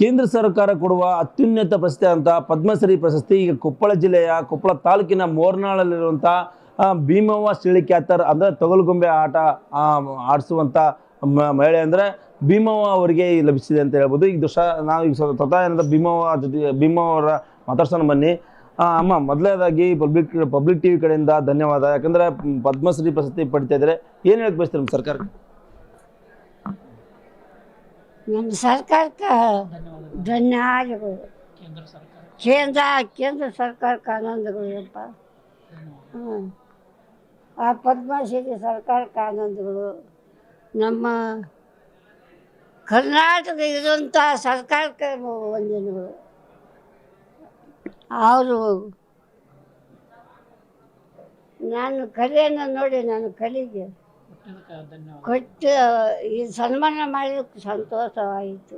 ಕೇಂದ್ರ ಸರ್ಕಾರ ಕೊಡುವ ಅತ್ಯುನ್ನತ ಪ್ರಶಸ್ತಿ ಅಂತ ಪದ್ಮಶ್ರೀ ಪ್ರಶಸ್ತಿ ಈಗ ಕೊಪ್ಪಳ ಜಿಲ್ಲೆಯ ಕೊಪ್ಪಳ ತಾಲೂಕಿನ ಮೋರ್ನಾಳಲ್ಲಿರುವಂಥ ಭೀಮವ್ವ ಶಿಳಿಕ್ಯಾತರ್ ಅಂದರೆ ತೊಗಲುಗೊಂಬೆ ಆಟ ಆಡಿಸುವಂಥ ಮಹಿಳೆ ಅಂದರೆ ಭೀಮವ್ವ ಅವರಿಗೆ ಲಭಿಸಿದೆ ಅಂತ ಹೇಳ್ಬೋದು. ಈಗ ನಾವು ಈಗ ಸ್ವತಃ ಏನಂದ್ರೆ ಭೀಮವ್ವ ಅವರ ಮಾತಾಡ್ಸೋಣ ಬನ್ನಿ. ಅಮ್ಮ, ಮೊದಲನೇದಾಗಿ ಪಬ್ಲಿಕ್ ಟಿವಿ ಕಡೆಯಿಂದ ಧನ್ಯವಾದ. ಯಾಕಂದರೆ ಪದ್ಮಶ್ರೀ ಪ್ರಶಸ್ತಿ ಪಡಿತಾ ಇದ್ದಾರೆ, ಏನು ಹೇಳಕ್ಕೆ ಬಯಸ್ತೀರಿ ನಮ್ಮ ಸರ್ಕಾರಕ್ಕೆ? ನಮ್ಮ ಸರ್ಕಾರಕ್ಕೆ ಧನ್ಯವಾದಗಳು. ಕೇಂದ್ರ ಸರ್ಕಾರಕ್ಕೆ ಆನಂದಗಳಪ್ಪ. ಆ ಪದ್ಮಶ್ರೀ ಸರ್ಕಾರಕ್ಕೆ ಆನಂದಗಳು. ನಮ್ಮ ಕರ್ನಾಟಕ ಇರುವಂಥ ಸರ್ಕಾರಕ್ಕೆ ವಂದನೆಗಳು. ಅವರು ನಾನು ಕಲೆಯನ್ನು ನೋಡಿ ನಾನು ಕಲೆಗೆ ಕೊಟ್ಟು ಈ ಸನ್ಮಾನ ಮಾಡೋಕ್ಕೆ ಸಂತೋಷವಾಯಿತು.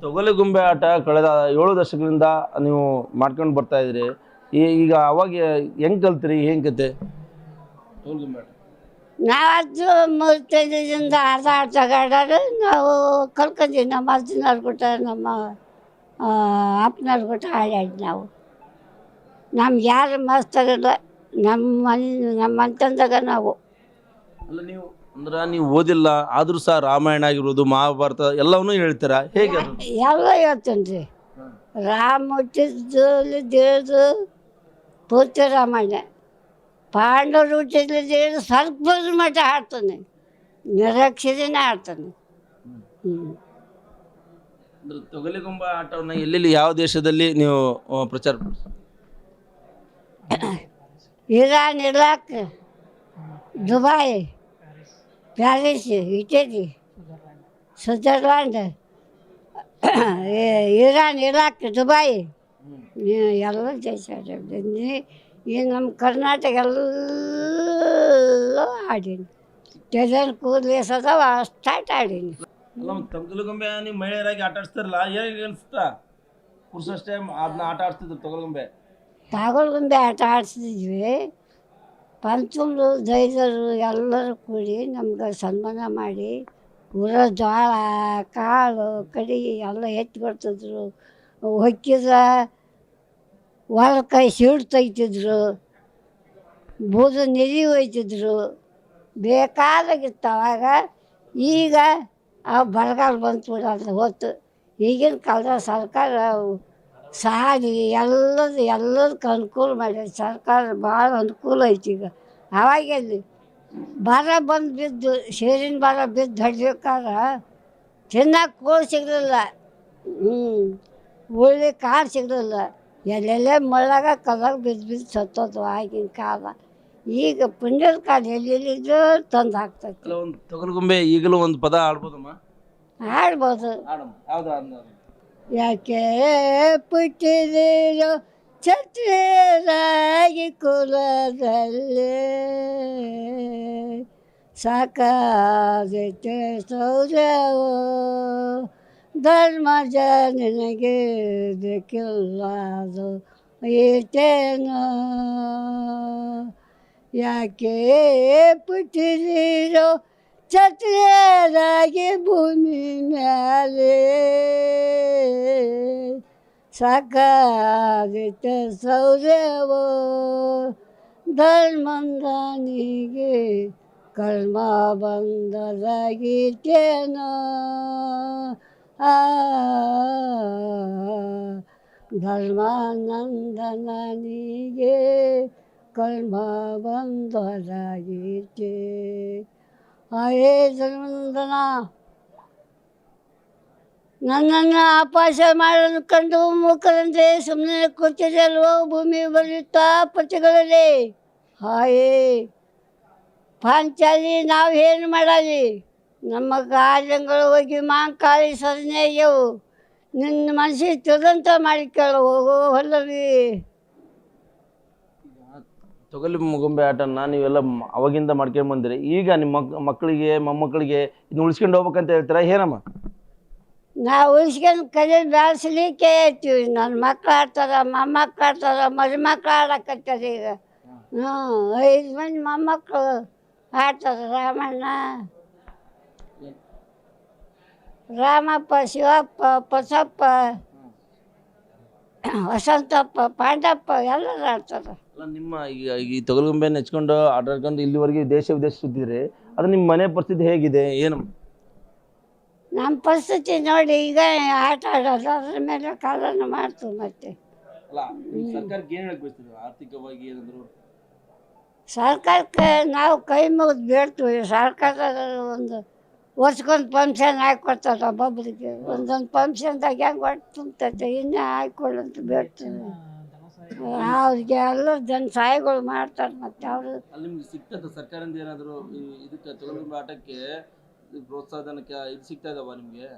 ತೊಗಲುಗೊಂಬೆ ಆಟ ಕಳೆದ 7 ದಶಕಗಳಿಂದ ನೀವು ಮಾಡ್ಕೊಂಡು ಬರ್ತಾ ಇದ್ರಿ. ಈಗ ಅವಾಗ ಹೆಂಗೆ ಕಲ್ತ್ರಿ, ಏನು ಕತೆ ತೊಗಲುಗೊಂಬೆ ಆಟ? ನಾವು 35 ಆಟ ಆಡ್ತಾರೆ ನಾವು ಕಲ್ಕೊಂಡ್ವಿ. ನಮ್ಮ ಅಜ್ಜನವ್ರು ಕೊಟ್ಟ, ನಮ್ಮ ಅಪ್ಪನವ್ರು ಕೊಟ್ಟ ಆಡಾಡಿ ನಾವು. ನಮ್ಗೆ ಯಾರು ಮಾಸ್ತರಿಲ್ಲ ನಮ್ಮ ಅಂತಂದಾಗ ನಾವು. ಅಲ್ಲ, ನೀವು ಓದಿಲ್ಲ ಆದರೂ ಸಹ ರಾಮಾಯಣ ಆಗಿರ್ಬೋದು, ಮಹಾಭಾರತ ಎಲ್ಲವನ್ನೂ ಹೇಳ್ತೀರಾ, ಹೇಗೆ? ಎಲ್ಲ ಹೇಳ್ತೇನೆ ರೀ. ರಾಮ ಹುಟ್ಟಿದ್ದು ದೇವ್ರದು ಪೂರ್ತಿ ರಾಮಾಯಣ, ಪಾಂಡವರು ಹುಟ್ಟಿದ್ದು ದೇವ್ರು ಸ್ವಲ್ಪದ ಮಟ್ಟ ಆಡ್ತಾನೆ, ನಿರಕ್ಷರಿನೇ ಆಡ್ತಾನೆ. ತೊಗಲುಗೊಂಬೆ ಆಟವನ್ನು ಎಲ್ಲೆಲ್ಲಿ ಯಾವ ದೇಶದಲ್ಲಿ ನೀವು ಪ್ರಚಾರ? Iran, Iraq, Dubai, Paris, Italy, Switzerland, Iran, Iraq, Dubai ಎಲ್ಲ ದೇಶ ಆಡೀನಿ. ಈ ನಮ್ಮ ಕರ್ನಾಟಕ ಎಲ್ಲ ಆಡೀನಿ. ಟೆಲರ್ ಕೂದಲೇಸ್ ಅದಾವ ಅಷ್ಟಾಟ ಆಡೀನಿ. ಅಲ್ಲ, ತೊಗಲುಗೊಂಬೆ ನೀವು ಮಹಿಳೆಯರಾಗಿ ಆಟ ಆಡಿಸ್ತಾರಲ್ಲ, ಹೇಗೆ ಅನಿಸ್ತಾ? ಪುರುಷಷ್ಟೇ ಅದನ್ನ ಆಟ ಆಡಿಸ್ತಿದ್ರು ತೊಗಲುಗೊಂಬೆ ಆಟ ಆಡಿಸ್ತಿದ್ವಿ. ಪಂಚಮರು ದೈದರು ಎಲ್ಲರೂ ಕೂಡಿ ನಮ್ಗೆ ಸನ್ಮಾನ ಮಾಡಿ ಊರ ಜೋಳ ಕಾಳು ಕಡಿಗೆ ಎಲ್ಲ ಎತ್ತಿ ಕೊಡ್ತಿದ್ರು. ಹೊಕ್ಕಿದ ಹೊಲಕೈ ಸೀಡು ತೆಗಿತಿದ್ರು, ಬೂದ ನೆರಿ ಒಯ್ತಿದ್ರು, ಬೇಕಾದಾಗಿತ್ತು ಅವಾಗ. ಈಗ ಬರಗಾಲ ಬಂತು ಬಿಡೋದು ಹೊತ್ತು. ಈಗಿನ ಕಾಲದ ಸರ್ಕಾರ ಸಾರಿ ಎಲ್ಲದಕ್ಕೆ ಅನುಕೂಲ ಮಾಡಿದೆ ಸರ್ಕಾರ. ಭಾಳ ಅನುಕೂಲ ಐತಿ ಈಗ. ಅವಾಗೆಲ್ಲಿ ಬರ ಬಂದು ಬಿದ್ದು ಸೇರಿನ ಬರ ಬಿದ್ದು ಹೊಡ್ಬೇಕಾದ್ರೆ ತಿನ್ನಕ್ಕೆ ಕೂಳು ಸಿಗಲಿಲ್ಲ, ಉಳ್ಳಿ ಕಾಳು ಸಿಗಲಿಲ್ಲ. ಎಲ್ಲೆಲ್ಲೇ ಮಳ್ಳಾಗ ಕಲ್ಲಾಗ ಬಿದ್ದು ಸತ್ತೋದು ಆಗಿನ ಕಾಲ. ಈಗ ಪುಣ್ಯದ ಕಾಲ ಎಲ್ಲೆಲ್ಲಿದ್ದು ತಂದು ಹಾಕ್ತೈತಿ. ಒಂದು ತೊಗಲುಗೊಂಬೆ ಈಗಲೂ ಒಂದು ಪದ ಆಡ್ಬೋದಮ್ಮ? ಆಡ್ಬೋದು. ಯಾವುದು? ಯಾಕೆ ಪುಟ್ಟಿರೋ ಛತ್ರಿಯಾಗಿ ಕುಲದಲ್ಲೇ ಸಾಕಾದೈತೆ ಸೌರವೋ ಧರ್ಮ ನಿನಗೆ ಬೇಕಿಲ್ಲದು ಏತೇನೋ. ಯಾಕೆ ಪುಟ್ಟಿರೋ ಛತ್ರಿಯಾಗಿ ಭೂಮಿ ಮ್ಯಾಲೆ ಸಾಕಾದೈತೆ ಸೌರ್ಯವೋ ಧರ್ಮಂದನಿಗೆ ಕರ್ಮ ಬಂದದಾಗಿತ್ತೇನೋ. ಧರ್ಮಾನಂದನಿಗೆ ಕರ್ಮ ಬಂದದಾಗಿತ್ತೆ. ಹೇ ಧರ್ಮನಂದನ, ನನ್ನನ್ನು ಅಪಾಸ ಮಾಡಲು ಕಂಡು ಮೂಕರಂತೆ ಸುಮ್ಮನೆ ಕೂತಿದೆಯಲ್ವೋ ಭೂಮಿ ಬರುತ್ತಾ ಪತಿಗಳಲ್ಲಿ. ಹಾಯೇ ಪಾಂಚಾಲಿ, ನಾವು ಏನು ಮಾಡಲಿ? ನಮ್ಮ ಗಾಜಂಗಳು ಹೋಗಿ ಮಾಂಕಾಳಿ ಸರನೆಯವು ನಿನ್ನ ಮನಸ್ಸಿಗೆ ತಿಳಿದಂತ ಮಾಡಿ ಕೇಳು ಹೋಗೋ ಹೊಲ್ಲವಿ. ತೊಗಲುಗೊಂಬೆ ಆಟನ ನೀವೆಲ್ಲ ಅವಾಗಿಂದ ಮಾಡ್ಕೊಂಡು ಬಂದಿರಿ. ಈಗ ನಿಮ್ಮ ಮಕ್ಕಳಿಗೆ ಮೊಮ್ಮಕ್ಕಳಿಗೆ ಇದನ್ನ ಉಳಿಸ್ಕೊಂಡು ಹೋಗ್ಬೇಕಂತ ಹೇಳ್ತೀರಾ, ಏನಮ್ಮ? ನಾವು ಉಳಿಸ್ಕೊಂಡು ಕಲೆ ಬೆಳೆಸಲಿಕ್ಕೆ ಹೇಳ್ತೀವಿ. ನನ್ನ ಮಕ್ಳು ಆಡ್ತಾರೆ, ಮೊಮ್ಮಕ್ಳು ಆಡ್ತಾರೆ, ಮರಿಮಕ್ಳು ಆಡಕತ್ತಾರೆ ಈಗ. 5 ಮಂದಿ ಮೊಮ್ಮಕ್ಕಳು ಆಡ್ತಾರೆ ರಾಮಣ್ಣ. ರಾಮಪ್ಪ ಶಿವಪ್ಪ ಬಸಪ್ಪ ವಸಂತಪ್ಪ ಪಾಂಡಪ್ಪ ಎಲ್ಲರೂ ಆಡ್ತಾರೆ. ಅಲ್ಲ ನಿಮ್ಮ ಈಗ ಈ ತೊಗಲುಗೊಂಬೆ ನೆಚ್ಕೊಂಡು ಆಟಾಡ್ಕೊಂಡು ಇಲ್ಲಿವರೆಗೆ ದೇಶ ವಿದೇಶ ಸುತ್ತಿದ್ರೆ ಅದು ನಿಮ್ಮ ಮನೆ ಪರಿಸ್ಥಿತಿ ಹೇಗಿದೆ ಏನು? ನಮ್ಮ ಪರಿಸ್ಥಿತಿ ನೋಡಿ ಈಗ ಆಟ ಆಡೋದು ಅದ್ರ ಮೇಲೆ ಕಾಲನ್ನು ಮಾಡ್ತು ಮತ್ತೆ. ಅಲ್ಲ ಸರ್ಕಾರಕ್ಕೆ ಏನು ಹೇಳಕ್ ಬಯಸ್ತೀರಿ ಆರ್ಥಿಕವಾಗಿ ಏನಾದ್ರು? ಸರ್ಕಾರಕ್ಕೆ ನಾವು ಕೈ ಮುಗಿದು ಬೇಡ್ತೀವಿ. ಸರ್ಕಾರದ ಒಂದು ವರ್ಷಕ್ಕೊಂದು ಫಂಕ್ಷನ್ ಹಾಕ್ಕೊಡ್ತಾರೆ ಒಬ್ಬೊಬ್ಬರಿಗೆ. ಒಂದೊಂದು ಫಂಕ್ಷನ್ದಾಗ ಹೆಂಗೆ ಒಟ್ಟು ತುಂಬತೈತೆ ಇನ್ನೂ ಹಾಕ್ಕೊಳ್ಳಂತ ಬೇಡ್ತೀವಿ. ಅವ್ರಿಗೆ ಎಲ್ಲ ಜನ ಸಹಾಯಗಳು ಮಾಡ್ತಾರೆ ಮತ್ತೆ ಅವರು. ಅಲ್ಲಿ ನಿಮ್ಗೆ ಸಿಗ್ತದೆ ಸರ್ಕಾರದಿಂದ ಏನಾದರೂ ಇದಕ್ಕೆ ತೊಗಲುಗೊಂಬೆ ಆಟಕ್ಕೆ ಪ್ರೋತ್ಸಾಹನಕ್ಕೆ ಇದು ಸಿಗ್ತಾ ಇದಾವ ನಿಮಗೆ?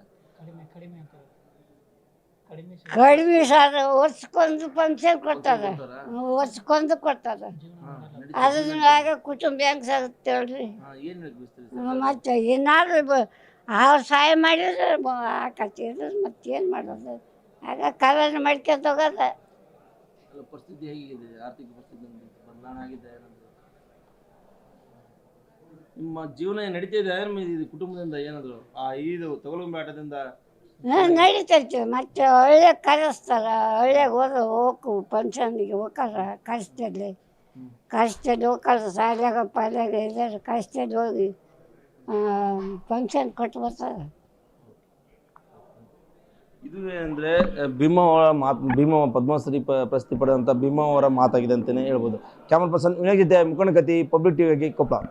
ಕಡಿಮೆ ಸರ್, ವರ್ಷಕ್ಕೊಂದು ಫಂಕ್ಷನ್ ಕೊಡ್ತಾರೆ, ವರ್ಷಕ್ಕೊಂದು ಕೊಡ್ತಾರೆ. ಅದ್ರಾಗ ಕುಟುಂಬ ಹೆಂಗೆ ಸಾಗುತ್ತೆ ಹೇಳ್ರಿ. ಏನು ಹೇಳಕ್ ಬಯಸ್ತೀರಿ? ಮತ್ತೆ ಏನಾದ್ರು ಅವ್ರು ಸಹಾಯ ಮಾಡಿದ್ರೆ ಹಾಕತ್ತಿದ್ರು ಮತ್ತೇನು ಮಾಡೋದು. ಆಗ ಕಾಲನ್ನು ಮಾಡ್ಕೊಂತ ಹೋಗೋದ. ಪರಿಸ್ಥಿತಿ ಹೇಗಿದೆ? ಆರ್ಥಿಕ ಪರಿಸ್ಥಿತಿ ಬದಲಾವಣೆ ಆಗಿದೆ ಏನಾದ್ರು? ನಿಮ್ಮ ಜೀವನ ನಡೀತಿದೆ ಇದು ಕುಟುಂಬದಿಂದ ಏನಾದ್ರು ಇದು ತೊಗಲುಗೊಂಬೆ ಆಟದಿಂದ? ನಡೀತೈತೆ. ಮತ್ತೆ ಒಳ್ಳೆ ಕರೆಸ್ತಾರೆ, ಒಳ್ಳೆ ಹೋಗು ಫಂಕ್ಷನ್ಗೆ ಹೋಗಾರ ಕಷ್ಟದಲ್ಲಿ ಹೋಗಾರ. ಶಾಲ್ಯಾಗ ಪಾಲ್ಯಾಗ ಎಲ್ಲರೂ ಕಷ್ಟದಲ್ಲಿ ಹೋಗಿ ಫಂಕ್ಷನ್ ಕೊಟ್ಟು ಬರ್ತಾರೆ. ಇದುವೇ ಅಂದರೆ ಭೀಮವ್ವ ಪದ್ಮಶ್ರೀ ಪ್ರಶಸ್ತಿ ಪಡೆದಂಥ ಭೀಮವ್ವ ಅವರ ಮಾತಾಗಿದೆ ಅಂತಲೇ ಹೇಳ್ಬೋದು. ಕ್ಯಾಮರಾ ಪರ್ಸನ್ ವಿನಯ್ ಜೊತೆ ಮುಖಂಡ ಕತಿ ಪಬ್ಲಿಕ್ ಟಿವಿಯಾಗಿ ಕೊಪ್ಪಳ.